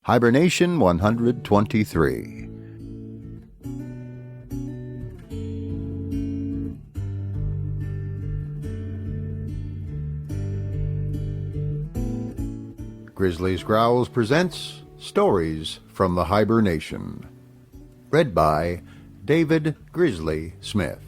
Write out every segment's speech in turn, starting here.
Hiber-Nation 123. Grizzly's Growls presents Stories from the Hiber-Nation. Read by David Grizzly Smith.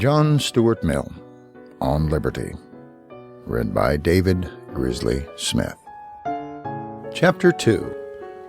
John Stuart Mill, On Liberty. Read by David Grizzly Smith. Chapter 2.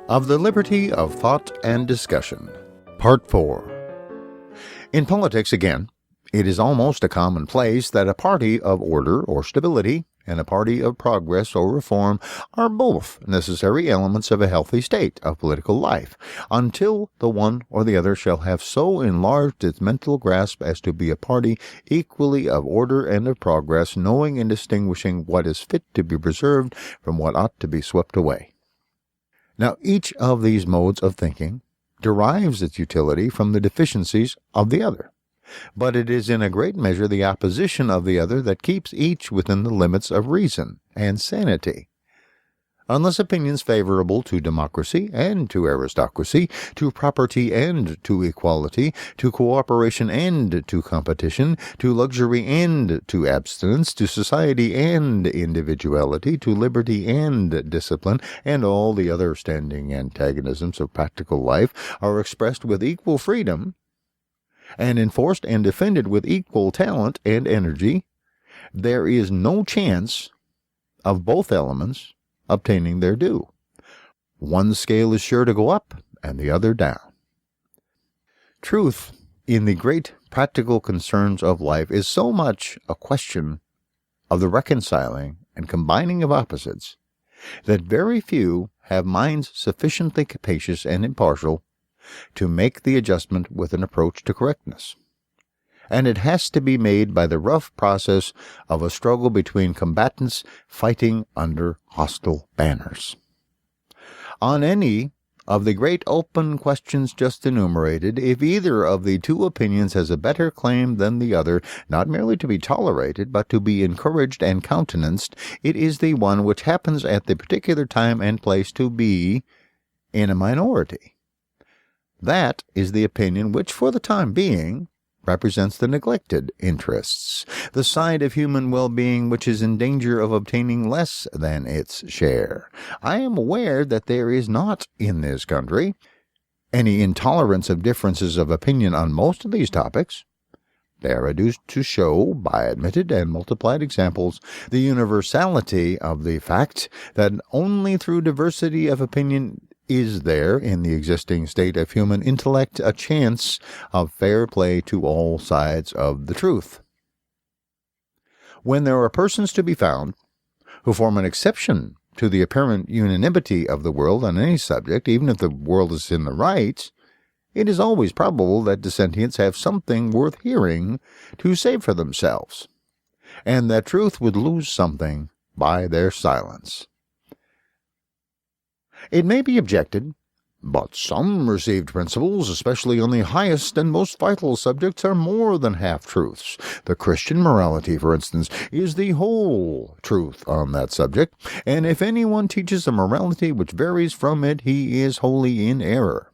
Of the Liberty of Thought and Discussion. Part 4. In politics, again, it is almost a commonplace that a party of order or stability and a party of progress or reform are both necessary elements of a healthy state of political life, until the one or the other shall have so enlarged its mental grasp as to be a party equally of order and of progress, knowing and distinguishing what is fit to be preserved from what ought to be swept away. Now, each of these modes of thinking derives its utility from the deficiencies of the other. But it is in a great measure the opposition of the other that keeps each within the limits of reason and sanity. Unless opinions favorable to democracy and to aristocracy, to property and to equality, to cooperation and to competition, to luxury and to abstinence, to society and individuality, to liberty and discipline, and all the other standing antagonisms of practical life are expressed with equal freedom, and enforced and defended with equal talent and energy, there is no chance of both elements obtaining their due. One scale is sure to go up and the other down. Truth in the great practical concerns of life is so much a question of the reconciling and combining of opposites that very few have minds sufficiently capacious and impartial to make the adjustment with an approach to correctness. And it has to be made by the rough process of a struggle between combatants fighting under hostile banners. On any of the great open questions just enumerated, if either of the two opinions has a better claim than the other, not merely to be tolerated, but to be encouraged and countenanced, it is the one which happens at the particular time and place to be in a minority. That is the opinion which, for the time being, represents the neglected interests, the side of human well-being which is in danger of obtaining less than its share. I am aware that there is not in this country any intolerance of differences of opinion on most of these topics. They are reduced to show, by admitted and multiplied examples, the universality of the fact that only through diversity of opinion is there, in the existing state of human intellect, a chance of fair play to all sides of the truth. When there are persons to be found who form an exception to the apparent unanimity of the world on any subject, even if the world is in the right, it is always probable that dissentients have something worth hearing to say for themselves, and that truth would lose something by their silence. It may be objected, but some received principles, especially on the highest and most vital subjects, are more than half-truths. The Christian morality, for instance, is the whole truth on that subject, and if anyone teaches a morality which varies from it, he is wholly in error.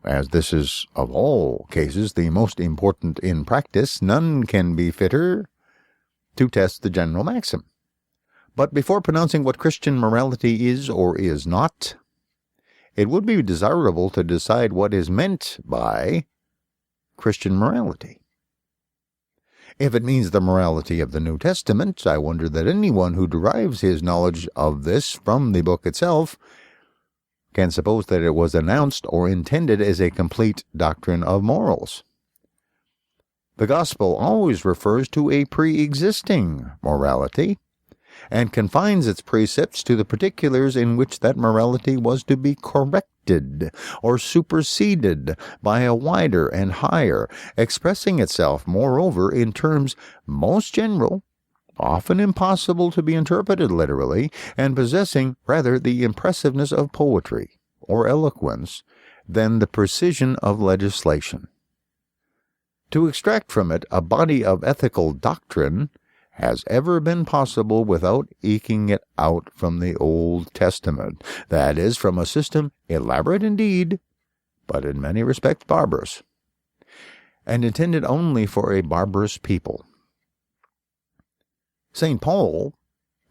As this is, of all cases, the most important in practice, none can be fitter to test the general maxim. But before pronouncing what Christian morality is or is not, it would be desirable to decide what is meant by Christian morality. If it means the morality of the New Testament, I wonder that anyone who derives his knowledge of this from the book itself can suppose that it was announced or intended as a complete doctrine of morals. The gospel always refers to a pre-existing morality, and confines its precepts to the particulars in which that morality was to be corrected or superseded by a wider and higher, expressing itself, moreover, in terms most general often impossible to be interpreted literally, and possessing rather the impressiveness of poetry or eloquence than the precision of legislation. To extract from it a body of ethical doctrine has ever been possible without eking it out from the Old Testament, that is, from a system elaborate indeed, but in many respects barbarous, and intended only for a barbarous people. St. Paul,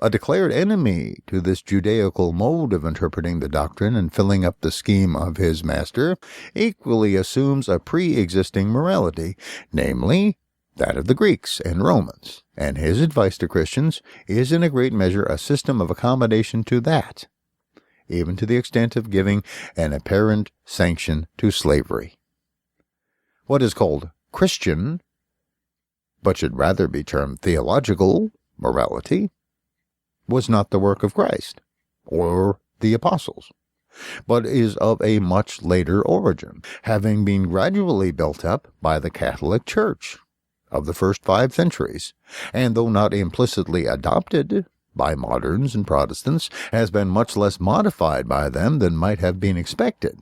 a declared enemy to this Judaical mode of interpreting the doctrine and filling up the scheme of his master, equally assumes a pre-existing morality, namely that of the Greeks and Romans, and his advice to Christians is in a great measure a system of accommodation to that, even to the extent of giving an apparent sanction to slavery. What is called Christian, but should rather be termed theological, morality, was not the work of Christ or the apostles, but is of a much later origin, having been gradually built up by the Catholic Church of the first 5 centuries, and though not implicitly adopted by moderns and Protestants, has been much less modified by them than might have been expected.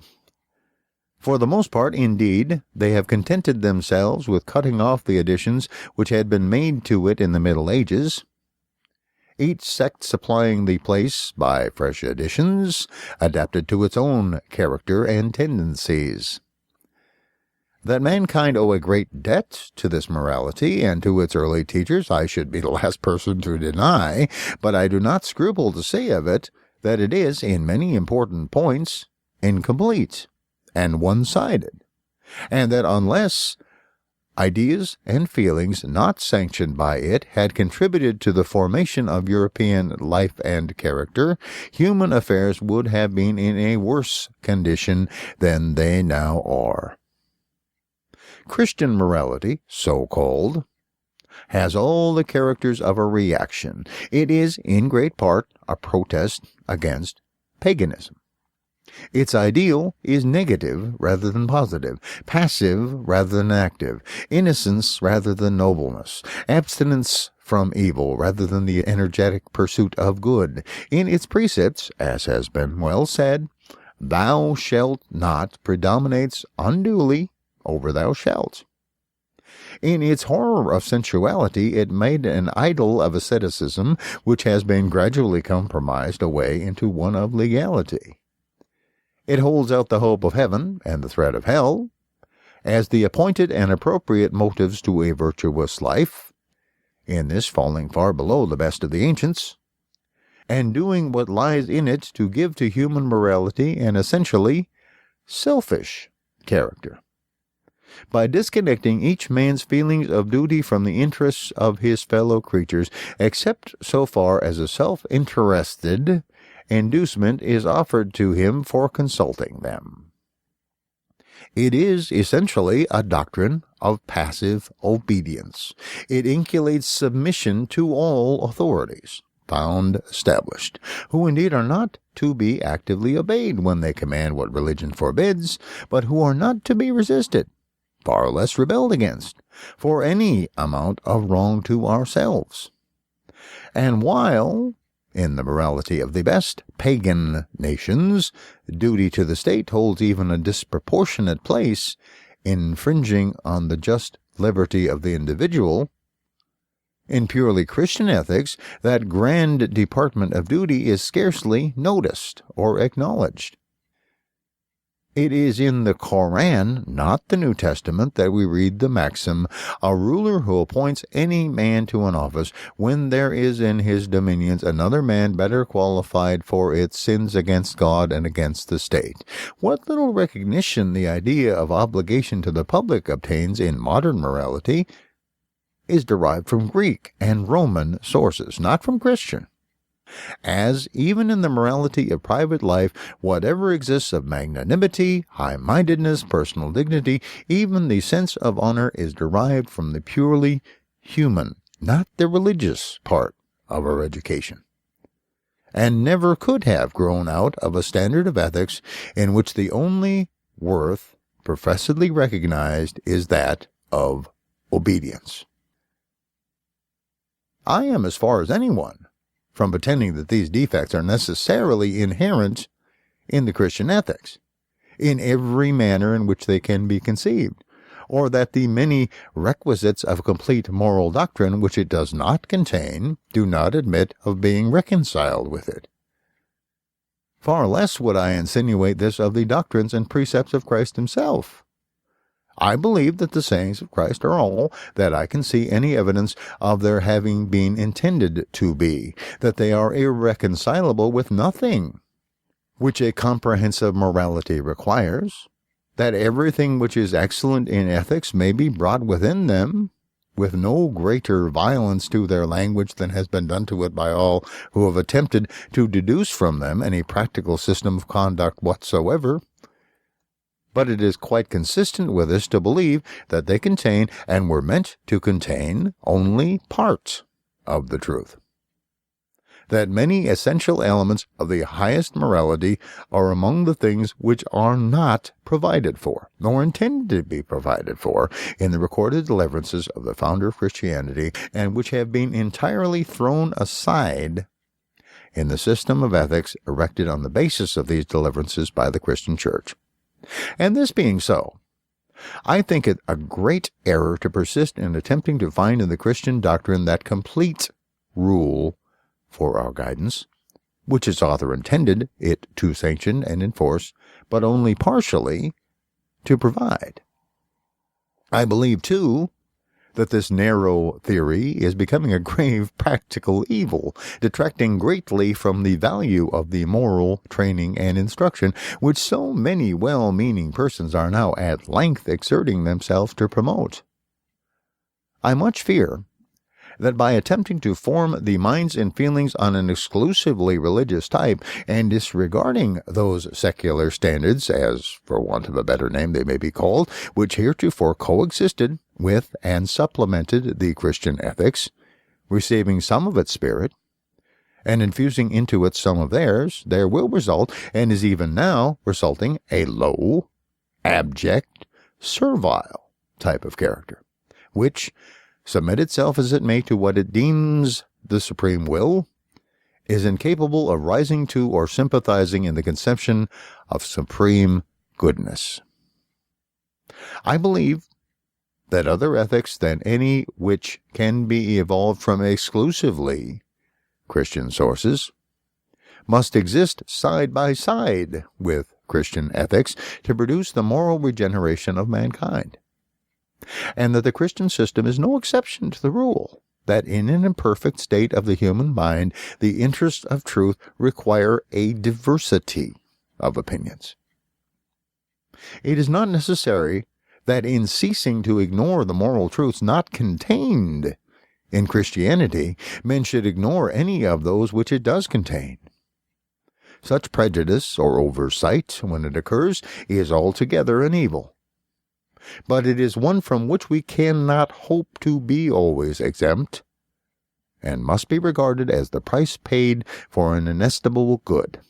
For the most part, indeed, they have contented themselves with cutting off the additions which had been made to it in the Middle Ages, each sect supplying the place by fresh additions, adapted to its own character and tendencies. That mankind owe a great debt to this morality and to its early teachers I should be the last person to deny, but I do not scruple to say of it that it is, in many important points, incomplete and one-sided, and that unless ideas and feelings not sanctioned by it had contributed to the formation of European life and character, human affairs would have been in a worse condition than they now are. Christian morality, so-called, has all the characters of a reaction. It is, in great part, a protest against paganism. Its ideal is negative rather than positive, passive rather than active, innocence rather than nobleness, abstinence from evil rather than the energetic pursuit of good. In its precepts, as has been well said, thou shalt not predominates unduly over thou shalt. In its horror of sensuality, it made an idol of asceticism which has been gradually compromised away into one of legality. It holds out the hope of heaven and the threat of hell as the appointed and appropriate motives to a virtuous life, in this falling far below the best of the ancients, and doing what lies in it to give to human morality an essentially selfish character, by disconnecting each man's feelings of duty from the interests of his fellow creatures, except so far as a self-interested inducement is offered to him for consulting them. It is essentially a doctrine of passive obedience. It inculcates submission to all authorities, found established, who indeed are not to be actively obeyed when they command what religion forbids, but who are not to be resisted, far less rebelled against, for any amount of wrong to ourselves. And while, in the morality of the best pagan nations, duty to the state holds even a disproportionate place, infringing on the just liberty of the individual, in purely Christian ethics, that grand department of duty is scarcely noticed or acknowledged. It is in the Koran, not the New Testament, that we read the maxim, a ruler who appoints any man to an office when there is in his dominions another man better qualified for its sins against God and against the state. What little recognition the idea of obligation to the public obtains in modern morality is derived from Greek and Roman sources, not from Christian. As, even in the morality of private life, whatever exists of magnanimity, high-mindedness, personal dignity, even the sense of honor is derived from the purely human, not the religious part of our education, and never could have grown out of a standard of ethics in which the only worth professedly recognized is that of obedience. I am as far as anyone from pretending that these defects are necessarily inherent in the Christian ethics, in every manner in which they can be conceived, or that the many requisites of complete moral doctrine which it does not contain do not admit of being reconciled with it. Far less would I insinuate this of the doctrines and precepts of Christ himself. I believe that the sayings of Christ are all that I can see any evidence of their having been intended to be, that they are irreconcilable with nothing which a comprehensive morality requires, that everything which is excellent in ethics may be brought within them, with no greater violence to their language than has been done to it by all who have attempted to deduce from them any practical system of conduct whatsoever. But it is quite consistent with us to believe that they contain, and were meant to contain, only part of the truth. That many essential elements of the highest morality are among the things which are not provided for, nor intended to be provided for, in the recorded deliverances of the founder of Christianity, and which have been entirely thrown aside in the system of ethics erected on the basis of these deliverances by the Christian Church. And this being so, I think it a great error to persist in attempting to find in the Christian doctrine that complete rule for our guidance, which its author intended it to sanction and enforce, but only partially to provide. I believe, too, that this narrow theory is becoming a grave practical evil, detracting greatly from the value of the moral training and instruction which so many well-meaning persons are now at length exerting themselves to promote. I much fear that by attempting to form the minds and feelings on an exclusively religious type, and disregarding those secular standards, as, for want of a better name they may be called, which heretofore coexisted with and supplemented the Christian ethics, receiving some of its spirit, and infusing into it some of theirs, there will result, and is even now resulting, a low, abject, servile type of character, which, submit itself as it may to what it deems the supreme will, is incapable of rising to or sympathizing in the conception of supreme goodness. I believe that other ethics than any which can be evolved from exclusively Christian sources must exist side by side with Christian ethics to produce the moral regeneration of mankind, and that the Christian system is no exception to the rule, that in an imperfect state of the human mind, the interests of truth require a diversity of opinions. It is not necessary that in ceasing to ignore the moral truths not contained in Christianity, men should ignore any of those which it does contain. Such prejudice or oversight, when it occurs, is altogether an evil. But it is one from which we cannot hope to be always exempt, and must be regarded as the price paid for an inestimable good.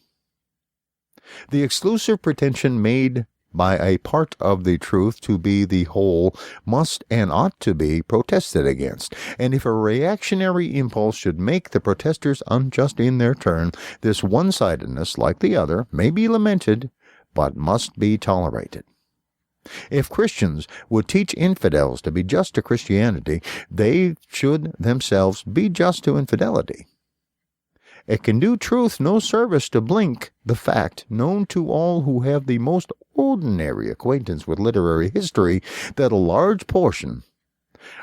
The exclusive pretension made by a part of the truth to be the whole must and ought to be protested against, and if a reactionary impulse should make the protesters unjust in their turn, this one-sidedness, like the other, may be lamented, but must be tolerated. If Christians would teach infidels to be just to Christianity, they should themselves be just to infidelity. It can do truth no service to blink the fact, known to all who have the most ordinary acquaintance with literary history, that a large portion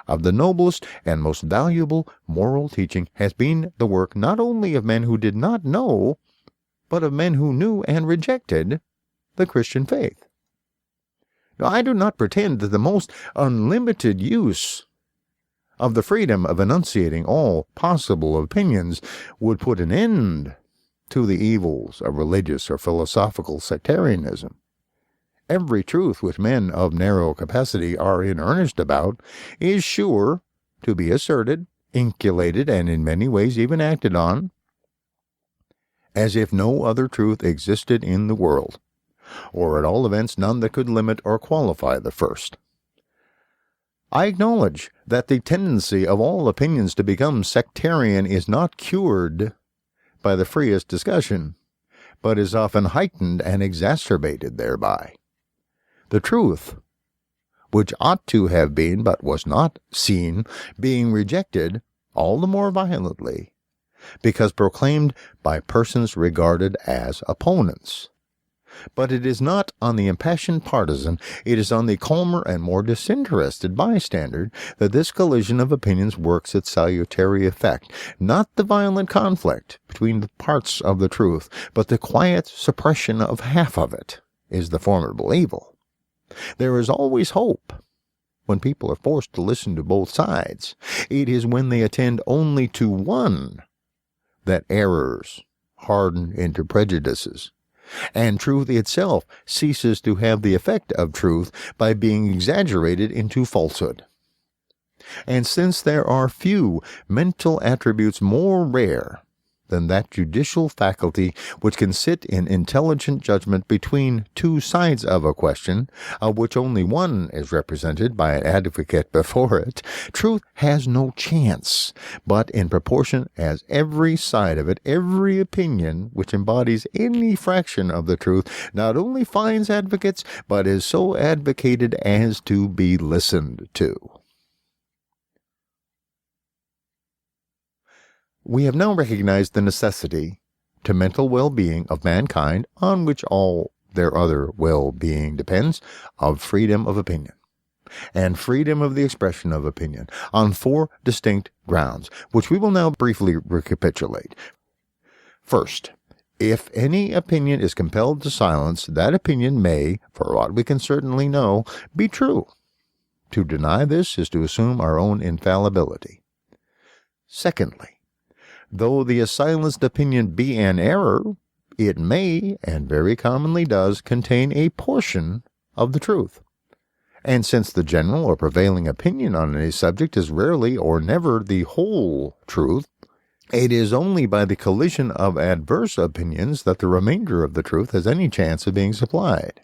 of the noblest and most valuable moral teaching has been the work not only of men who did not know, but of men who knew and rejected the Christian faith. Now, I do not pretend that the most unlimited use of the freedom of enunciating all possible opinions would put an end to the evils of religious or philosophical sectarianism. Every truth which men of narrow capacity are in earnest about is sure to be asserted, inculcated, and in many ways even acted on, as if no other truth existed in the world, or at all events none that could limit or qualify the first. I acknowledge that the tendency of all opinions to become sectarian is not cured by the freest discussion, but is often heightened and exacerbated thereby. The truth, which ought to have been but was not seen, being rejected all the more violently, because proclaimed by persons regarded as opponents. But it is not on the impassioned partisan, it is on the calmer and more disinterested bystander that this collision of opinions works its salutary effect, not the violent conflict between the parts of the truth, but the quiet suppression of half of it is the formidable evil. There is always hope when people are forced to listen to both sides. It is when they attend only to one that errors harden into prejudices, and truth itself ceases to have the effect of truth by being exaggerated into falsehood. And since there are few mental attributes more rare than that judicial faculty which can sit in intelligent judgment between two sides of a question, of which only one is represented by an advocate before it, truth has no chance, but in proportion as every side of it, every opinion which embodies any fraction of the truth, not only finds advocates, but is so advocated as to be listened to. We have now recognized the necessity to mental well-being of mankind, on which all their other well-being depends, of freedom of opinion, and freedom of the expression of opinion, on four distinct grounds, which we will now briefly recapitulate. First, if any opinion is compelled to silence, that opinion may, for what we can certainly know, be true. To deny this is to assume our own infallibility. Secondly, though the silenced opinion be an error, it may, and very commonly does, contain a portion of the truth. And since the general or prevailing opinion on any subject is rarely or never the whole truth, it is only by the collision of adverse opinions that the remainder of the truth has any chance of being supplied.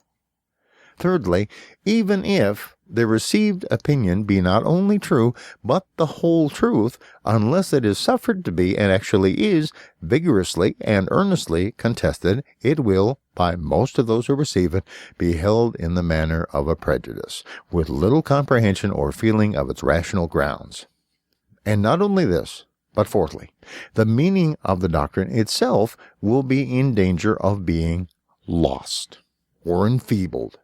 Thirdly, even if the received opinion be not only true, but the whole truth, unless it is suffered to be, and actually is, vigorously and earnestly contested, it will, by most of those who receive it, be held in the manner of a prejudice, with little comprehension or feeling of its rational grounds. And not only this, but fourthly, the meaning of the doctrine itself will be in danger of being lost or enfeebled,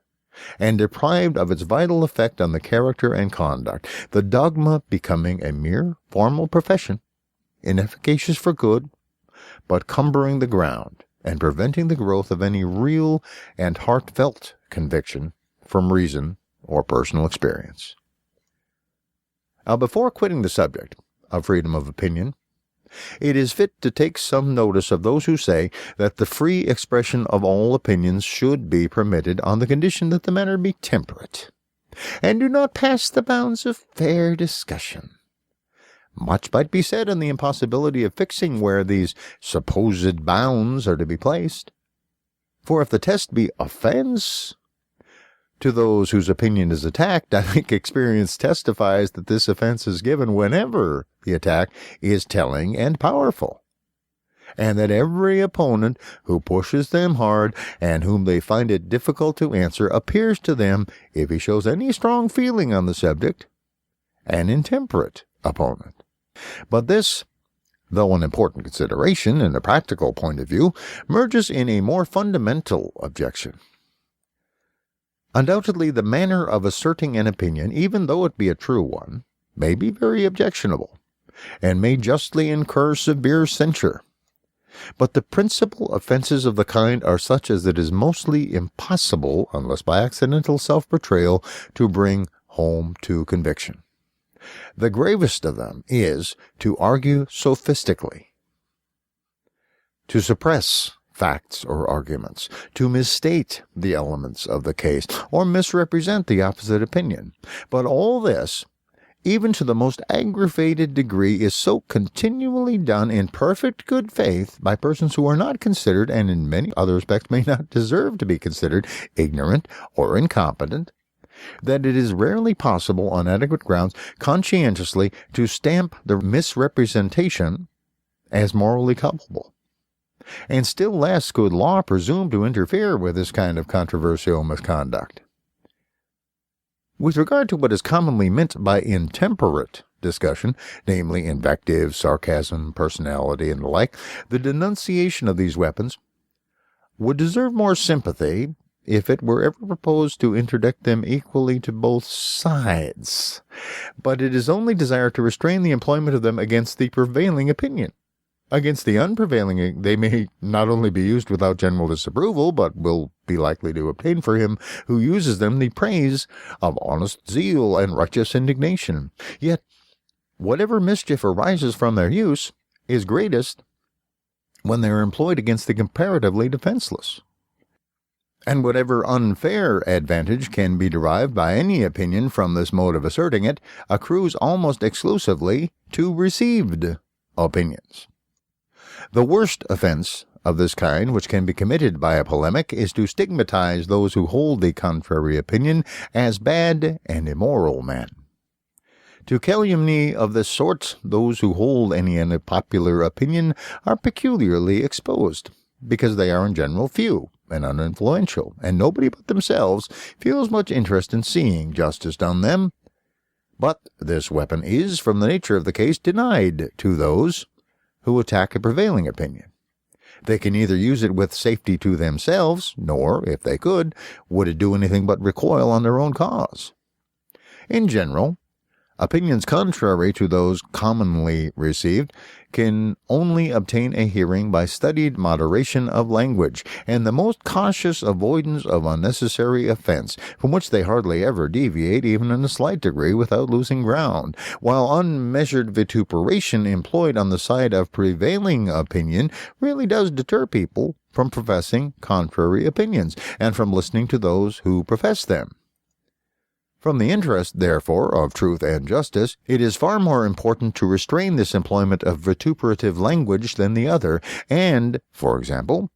and deprived of its vital effect on the character and conduct, the dogma becoming a mere formal profession, inefficacious for good, but cumbering the ground and preventing the growth of any real and heartfelt conviction from reason or personal experience. Now, before quitting the subject of freedom of opinion, it is fit to take some notice of those who say that the free expression of all opinions should be permitted on the condition that the matter be temperate, and do not pass the bounds of fair discussion. Much might be said on the impossibility of fixing where these supposed bounds are to be placed. For if the test be offense to those whose opinion is attacked, I think experience testifies that this offense is given whenever the attack is telling and powerful, and that every opponent who pushes them hard and whom they find it difficult to answer appears to them, if he shows any strong feeling on the subject, an intemperate opponent. But this, though an important consideration in a practical point of view, merges in a more fundamental objection. Undoubtedly, the manner of asserting an opinion, even though it be a true one, may be very objectionable, and may justly incur severe censure. But the principal offenses of the kind are such as it is mostly impossible, unless by accidental self-betrayal, to bring home to conviction. The gravest of them is to argue sophistically, to suppress facts or arguments, to misstate the elements of the case, or misrepresent the opposite opinion. But all this, even to the most aggravated degree, is so continually done in perfect good faith by persons who are not considered, and in many other respects may not deserve to be considered, ignorant or incompetent, that it is rarely possible on adequate grounds conscientiously to stamp the misrepresentation as morally culpable. And still less could law presume to interfere with this kind of controversial misconduct. With regard to what is commonly meant by intemperate discussion, namely invective, sarcasm, personality, and the like, the denunciation of these weapons would deserve more sympathy if it were ever proposed to interdict them equally to both sides. But it is only desired to restrain the employment of them against the prevailing opinion. Against the unprevailing, they may not only be used without general disapproval, but will be likely to obtain for him who uses them the praise of honest zeal and righteous indignation. Yet, whatever mischief arises from their use is greatest when they are employed against the comparatively defenseless. And whatever unfair advantage can be derived by any opinion from this mode of asserting it accrues almost exclusively to received opinions. The worst offense of this kind which can be committed by a polemic is to stigmatize those who hold the contrary opinion as bad and immoral men. To calumny of this sort, those who hold any unpopular opinion are peculiarly exposed, because they are in general few and uninfluential, and nobody but themselves feels much interest in seeing justice done them. But this weapon is, from the nature of the case, denied to those who attack a prevailing opinion. They can neither use it with safety to themselves, nor, if they could, would it do anything but recoil on their own cause. In general, opinions contrary to those commonly received can only obtain a hearing by studied moderation of language, and the most cautious avoidance of unnecessary offense, from which they hardly ever deviate even in a slight degree without losing ground, while unmeasured vituperation employed on the side of prevailing opinion really does deter people from professing contrary opinions, and from listening to those who profess them. From the interest, therefore, of truth and justice, it is far more important to restrain this employment of vituperative language than the other, and, for example,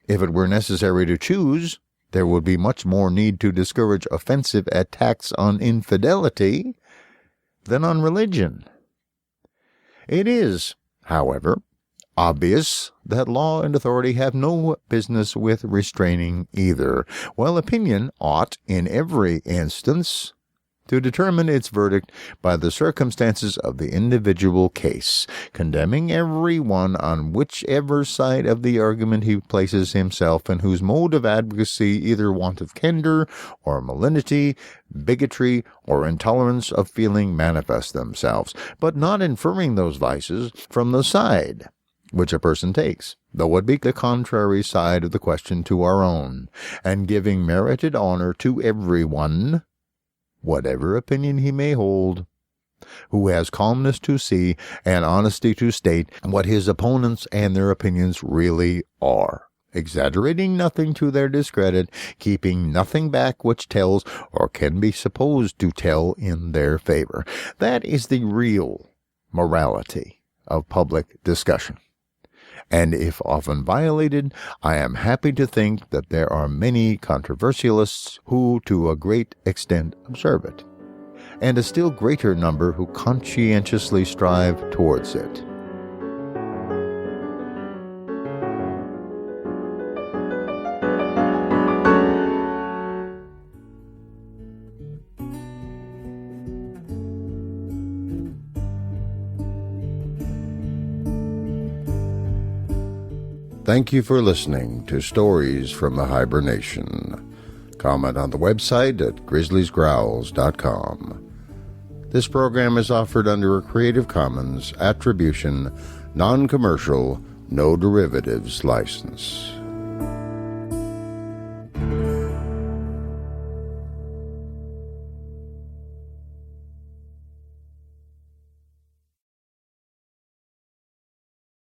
if it were necessary to choose, there would be much more need to discourage offensive attacks on infidelity than on religion. It is, however, obvious that law and authority have no business with restraining either, while opinion ought, in every instance, to determine its verdict by the circumstances of the individual case, condemning every one on whichever side of the argument he places himself, and whose mode of advocacy either want of candor or malignity, bigotry, or intolerance of feeling manifest themselves, but not inferring those vices from the side which a person takes, though it be the contrary side of the question to our own, and giving merited honor to every one, whatever opinion he may hold, who has calmness to see and honesty to state what his opponents and their opinions really are, exaggerating nothing to their discredit, keeping nothing back which tells or can be supposed to tell in their favor. That is the real morality of public discussion. And if often violated, I am happy to think that there are many controversialists who to a great extent observe it, and a still greater number who conscientiously strive towards it. Thank you for listening to Stories from the Hiber-Nation. Comment on the website at grizzliesgrowls.com. This program is offered under a Creative Commons Attribution, Non-Commercial, No Derivatives license.